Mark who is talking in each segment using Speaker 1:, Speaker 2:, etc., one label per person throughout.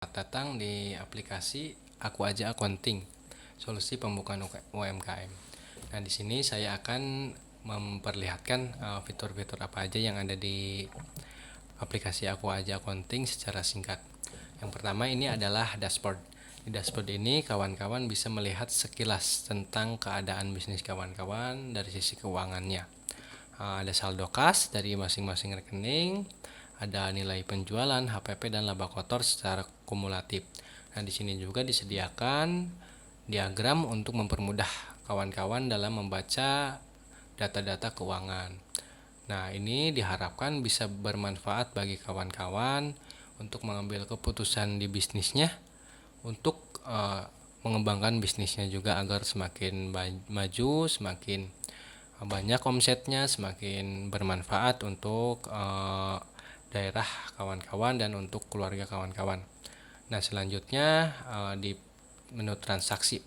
Speaker 1: Selamat datang di aplikasi Aku Aja Accounting, solusi pembukaan UMKM. Nah, di sini saya akan memperlihatkan fitur-fitur apa aja yang ada di aplikasi Aku Aja Accounting secara singkat. Yang pertama ini adalah dashboard. Di dashboard ini kawan-kawan bisa melihat sekilas tentang keadaan bisnis kawan-kawan dari sisi keuangannya. Ada saldo kas dari masing-masing rekening, ada nilai penjualan, HPP dan laba kotor secara kumulatif. Nah, di sini juga disediakan diagram untuk mempermudah kawan-kawan dalam membaca data-data keuangan. Nah, ini diharapkan bisa bermanfaat bagi kawan-kawan untuk mengambil keputusan di bisnisnya, untuk mengembangkan bisnisnya juga agar semakin maju, semakin banyak omsetnya, semakin bermanfaat untuk daerah kawan-kawan dan untuk keluarga kawan-kawan. Nah, selanjutnya di menu transaksi.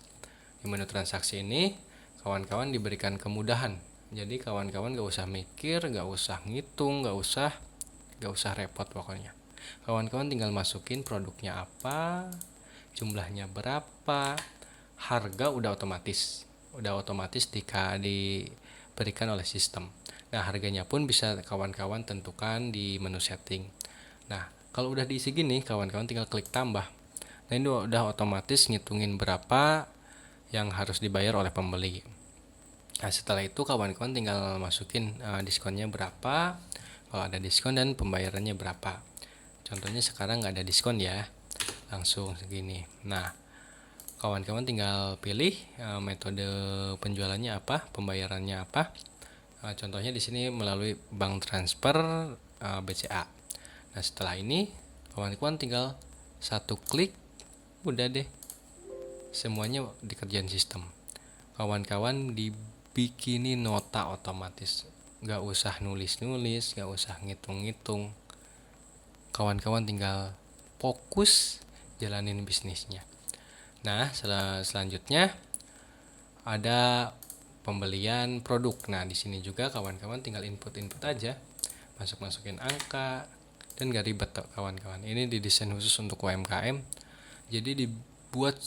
Speaker 1: Di menu transaksi ini kawan-kawan diberikan kemudahan. Jadi kawan-kawan gak usah mikir, gak usah ngitung, gak usah repot pokoknya. Kawan-kawan tinggal masukin produknya apa, jumlahnya berapa, harga udah otomatis diberikan oleh sistem. Nah, harganya pun bisa kawan-kawan tentukan di menu setting. Nah, kalau udah diisi gini, kawan-kawan tinggal klik tambah. Nah, ini udah otomatis ngitungin berapa yang harus dibayar oleh pembeli. Nah, setelah itu kawan-kawan tinggal masukin diskonnya berapa, kalau ada diskon, dan pembayarannya berapa. Contohnya sekarang nggak ada diskon ya, langsung segini. Nah, kawan-kawan tinggal pilih metode penjualannya apa, pembayarannya apa. Contohnya di sini melalui bank transfer BCA. Nah, setelah ini kawan-kawan tinggal satu klik, udah deh semuanya dikerjain sistem. Kawan-kawan dibikinin nota otomatis, nggak usah nulis-nulis, nggak usah ngitung-ngitung. Kawan-kawan tinggal fokus jalanin bisnisnya. Nah, selanjutnya ada pembelian produk. Nah, di sini juga kawan-kawan tinggal input aja, masukin angka, dan gak ribet kawan-kawan. Ini didesain khusus untuk UMKM, jadi dibuat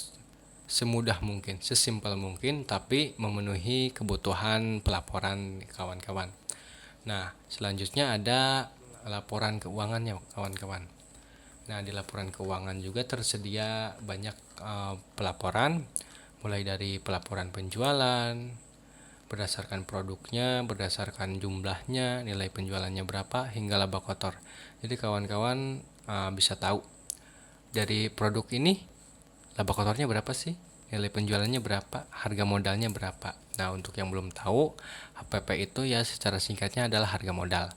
Speaker 1: semudah mungkin, sesimpel mungkin, tapi memenuhi kebutuhan pelaporan kawan-kawan. Nah, selanjutnya ada laporan keuangannya kawan-kawan. Nah, di laporan keuangan juga tersedia banyak pelaporan, mulai dari pelaporan penjualan, berdasarkan produknya, berdasarkan jumlahnya, nilai penjualannya berapa, hingga laba kotor. Jadi kawan-kawan bisa tahu dari produk ini laba kotornya berapa sih, nilai penjualannya berapa, harga modalnya berapa. Nah, untuk yang belum tahu, HPP itu ya secara singkatnya adalah harga modal.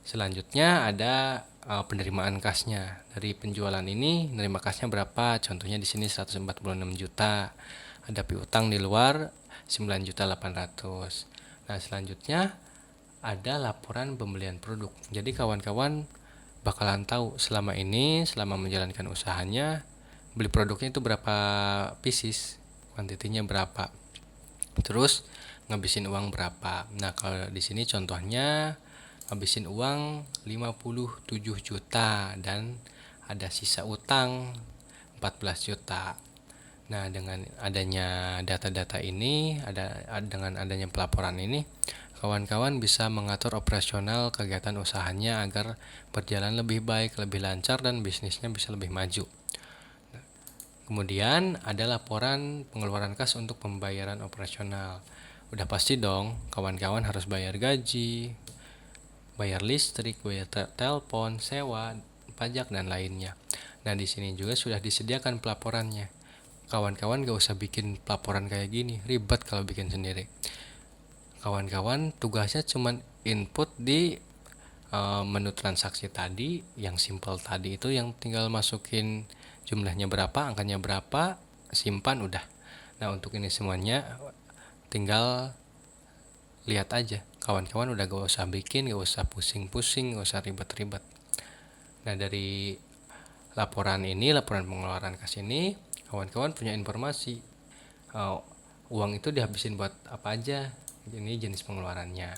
Speaker 1: Selanjutnya ada penerimaan kasnya. Dari penjualan ini nerima kasnya berapa? Contohnya di sini 146 juta. Ada piutang di luar 9.800.000. Nah, selanjutnya ada laporan pembelian produk. Jadi kawan-kawan bakalan tahu selama menjalankan usahanya, beli produknya itu berapa pieces, kuantitinya berapa. Terus ngabisin uang berapa. Nah, kalau di sini contohnya ngabisin uang 57 juta dan ada sisa utang 14 juta. Nah, dengan adanya data-data ini, dengan adanya pelaporan ini, kawan-kawan bisa mengatur operasional kegiatan usahanya agar berjalan lebih baik, lebih lancar, dan bisnisnya bisa lebih maju. Kemudian ada laporan pengeluaran kas untuk pembayaran operasional. Udah pasti dong, kawan-kawan harus bayar gaji, bayar listrik, bayar telepon, sewa, pajak, dan lainnya. Nah, di sini juga sudah disediakan pelaporannya. Kawan-kawan gak usah bikin pelaporan kayak gini, ribet kalau bikin sendiri. Kawan-kawan tugasnya cuma input di menu transaksi tadi, yang simple tadi itu, yang tinggal masukin jumlahnya berapa, angkanya berapa, simpan, udah. Nah, untuk ini semuanya tinggal lihat aja. Kawan-kawan udah gak usah bikin, gak usah pusing-pusing, gak usah ribet-ribet. Nah, dari laporan pengeluaran kas ini, kawan-kawan punya informasi uang itu dihabisin buat apa aja. Ini jenis pengeluarannya,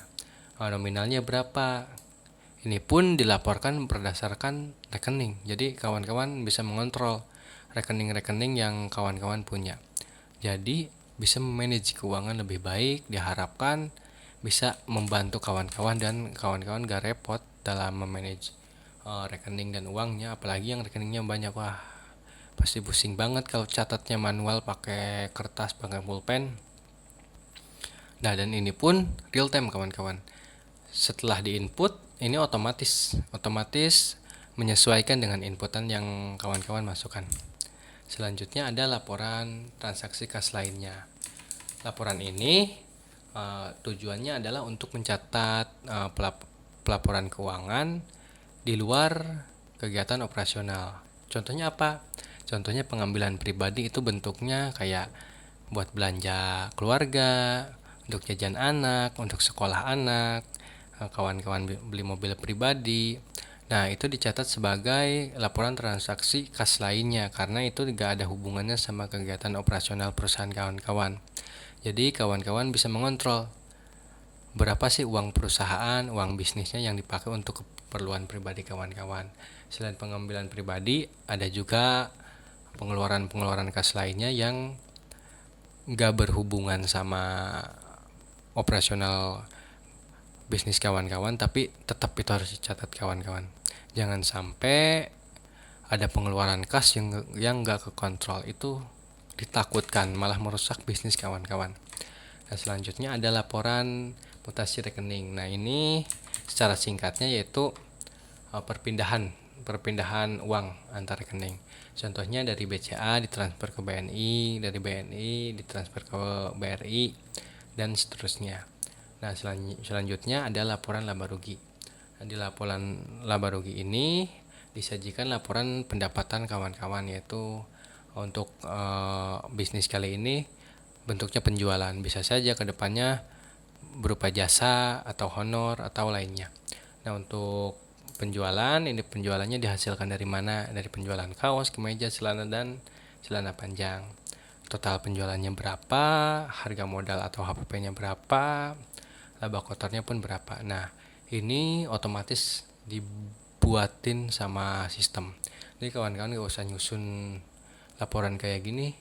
Speaker 1: nominalnya berapa, Ini pun dilaporkan berdasarkan rekening. Jadi kawan-kawan bisa mengontrol rekening-rekening yang kawan-kawan punya. Jadi bisa memanage keuangan lebih baik, diharapkan bisa membantu kawan-kawan dan kawan-kawan gak repot dalam memanage rekening dan uangnya, apalagi yang rekeningnya banyak. Wah, pasti pusing banget kalau catatnya manual pakai kertas, pakai pulpen. Nah, dan ini pun real time kawan-kawan. Setelah diinput, ini otomatis menyesuaikan dengan inputan yang kawan-kawan masukkan. Selanjutnya ada laporan transaksi kas lainnya. Laporan ini tujuannya adalah untuk mencatat pelaporan keuangan di luar kegiatan operasional. Contohnya apa? Contohnya pengambilan pribadi itu bentuknya kayak buat belanja keluarga, untuk jajan anak, untuk sekolah anak, kawan-kawan beli mobil pribadi. Nah, itu dicatat sebagai laporan transaksi kas lainnya karena itu tidak ada hubungannya sama kegiatan operasional perusahaan kawan-kawan. Jadi kawan-kawan bisa mengontrol berapa sih uang perusahaan, uang bisnisnya yang dipakai untuk keperluan pribadi kawan-kawan. Selain pengambilan pribadi, ada juga pengeluaran-pengeluaran kas lainnya yang nggak berhubungan sama operasional bisnis kawan-kawan, tapi tetap itu harus dicatat kawan-kawan. Jangan sampai ada pengeluaran kas yang nggak kekontrol, itu ditakutkan malah merusak bisnis kawan-kawan. Nah, selanjutnya ada laporan mutasi rekening. Nah, ini secara singkatnya yaitu perpindahan uang antar rekening. Contohnya dari BCA ditransfer ke BNI, dari BNI ditransfer ke BRI, dan seterusnya. Nah, selanjutnya ada laporan laba rugi. Nah, di laporan laba rugi ini disajikan laporan pendapatan kawan-kawan, yaitu untuk bisnis kali ini bentuknya penjualan. Bisa saja ke depannya berupa jasa atau honor atau lainnya. Nah, untuk penjualan, ini penjualannya dihasilkan dari mana? Dari penjualan kaos, kemeja, celana, dan celana panjang. Total penjualannya berapa, harga modal atau HPP-nya berapa, laba kotornya pun berapa. Nah, ini otomatis dibuatin sama sistem. Jadi kawan-kawan gak usah nyusun laporan kayak gini.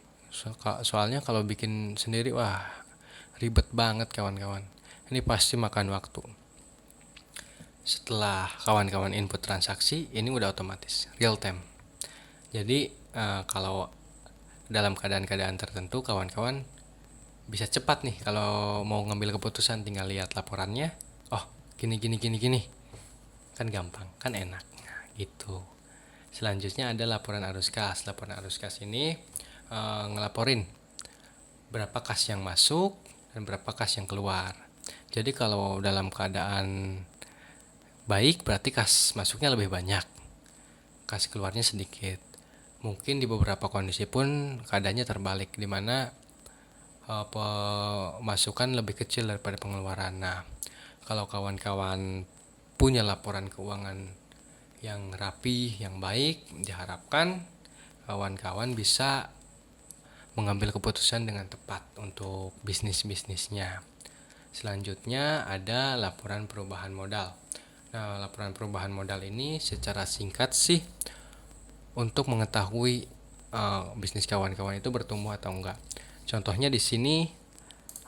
Speaker 1: Soalnya kalau bikin sendiri, wah, ribet banget kawan-kawan. Ini pasti makan waktu. Setelah kawan-kawan input transaksi, ini udah otomatis real time. Jadi kalau dalam keadaan-keadaan tertentu kawan-kawan bisa cepat nih kalau mau ngambil keputusan, tinggal lihat laporannya. Oh, gini, kan gampang, kan enak. Nah, gitu. Selanjutnya ada laporan arus kas. Laporan arus kas ini ngelaporin berapa kas yang masuk dan berapa kas yang keluar. Jadi kalau dalam keadaan baik berarti kas masuknya lebih banyak, kas keluarnya sedikit. Mungkin di beberapa kondisi pun keadaannya terbalik, di mana pemasukan lebih kecil daripada pengeluaran. Nah, kalau kawan-kawan punya laporan keuangan yang rapi, yang baik, diharapkan kawan-kawan bisa mengambil keputusan dengan tepat untuk bisnisnya. Selanjutnya ada laporan perubahan modal. Nah, laporan perubahan modal ini secara singkat sih untuk mengetahui bisnis kawan-kawan itu bertumbuh atau enggak. Contohnya di sini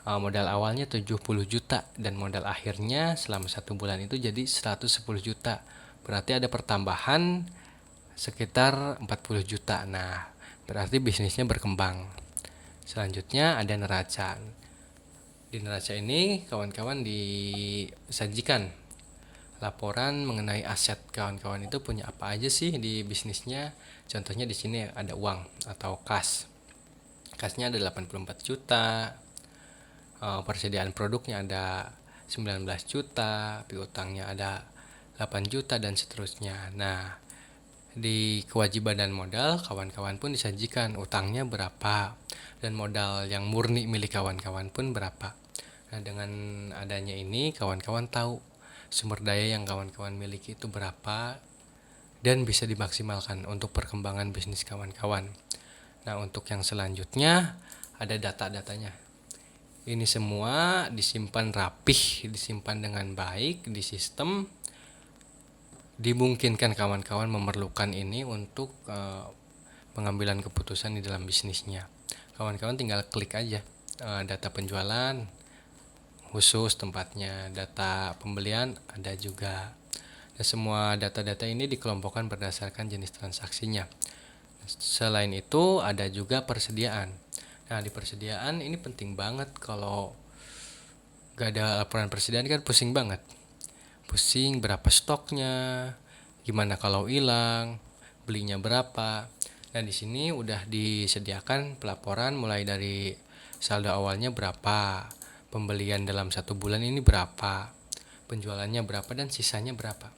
Speaker 1: modal awalnya 70 juta dan modal akhirnya selama 1 bulan itu jadi 110 juta. Berarti ada pertambahan sekitar 40 juta. Nah, berarti bisnisnya berkembang. Selanjutnya ada neraca. Di neraca ini kawan-kawan disajikan laporan mengenai aset kawan-kawan itu punya apa aja sih di bisnisnya. Contohnya di sini ada uang atau kas. Kasnya ada 84 juta. Persediaan produknya ada 19 juta, piutangnya ada 8 juta dan seterusnya. Nah, di kewajiban dan modal kawan-kawan pun disajikan utangnya berapa dan modal yang murni milik kawan-kawan pun berapa. Nah, dengan adanya ini kawan-kawan tahu sumber daya yang kawan-kawan miliki itu berapa dan bisa dimaksimalkan untuk perkembangan bisnis kawan-kawan. Nah, untuk yang selanjutnya ada data-datanya. Ini semua disimpan rapih, disimpan dengan baik di sistem dimungkinkan kawan-kawan memerlukan ini untuk pengambilan keputusan di dalam bisnisnya. Kawan-kawan tinggal klik aja data penjualan khusus tempatnya, data pembelian ada juga. Dan semua data-data ini dikelompokkan berdasarkan jenis transaksinya. Selain itu ada juga persediaan. Nah, di persediaan ini penting banget. Kalau gak ada laporan persediaan kan pusing banget. Pusing berapa stoknya, gimana kalau hilang, belinya berapa. Nah, di sini udah disediakan pelaporan mulai dari saldo awalnya berapa, pembelian dalam 1 bulan ini berapa, penjualannya berapa, dan sisanya berapa.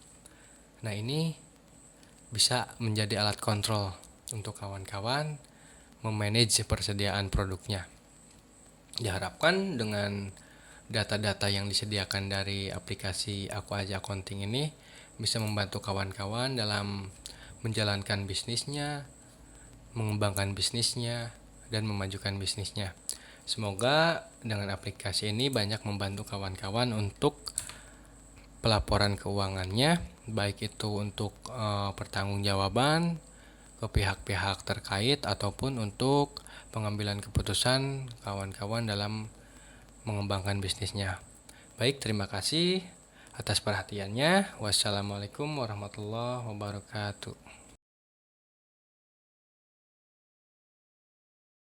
Speaker 1: Nah, ini bisa menjadi alat kontrol untuk kawan-kawan memanage persediaan produknya. Diharapkan dengan data-data yang disediakan dari aplikasi Aku Aja Accounting ini bisa membantu kawan-kawan dalam menjalankan bisnisnya, mengembangkan bisnisnya, dan memajukan bisnisnya. Semoga dengan aplikasi ini banyak membantu kawan-kawan untuk pelaporan keuangannya, baik itu untuk pertanggungjawaban ke pihak-pihak terkait ataupun untuk pengambilan keputusan kawan-kawan dalam mengembangkan bisnisnya. Baik, terima kasih atas perhatiannya. Wassalamualaikum warahmatullahi wabarakatuh.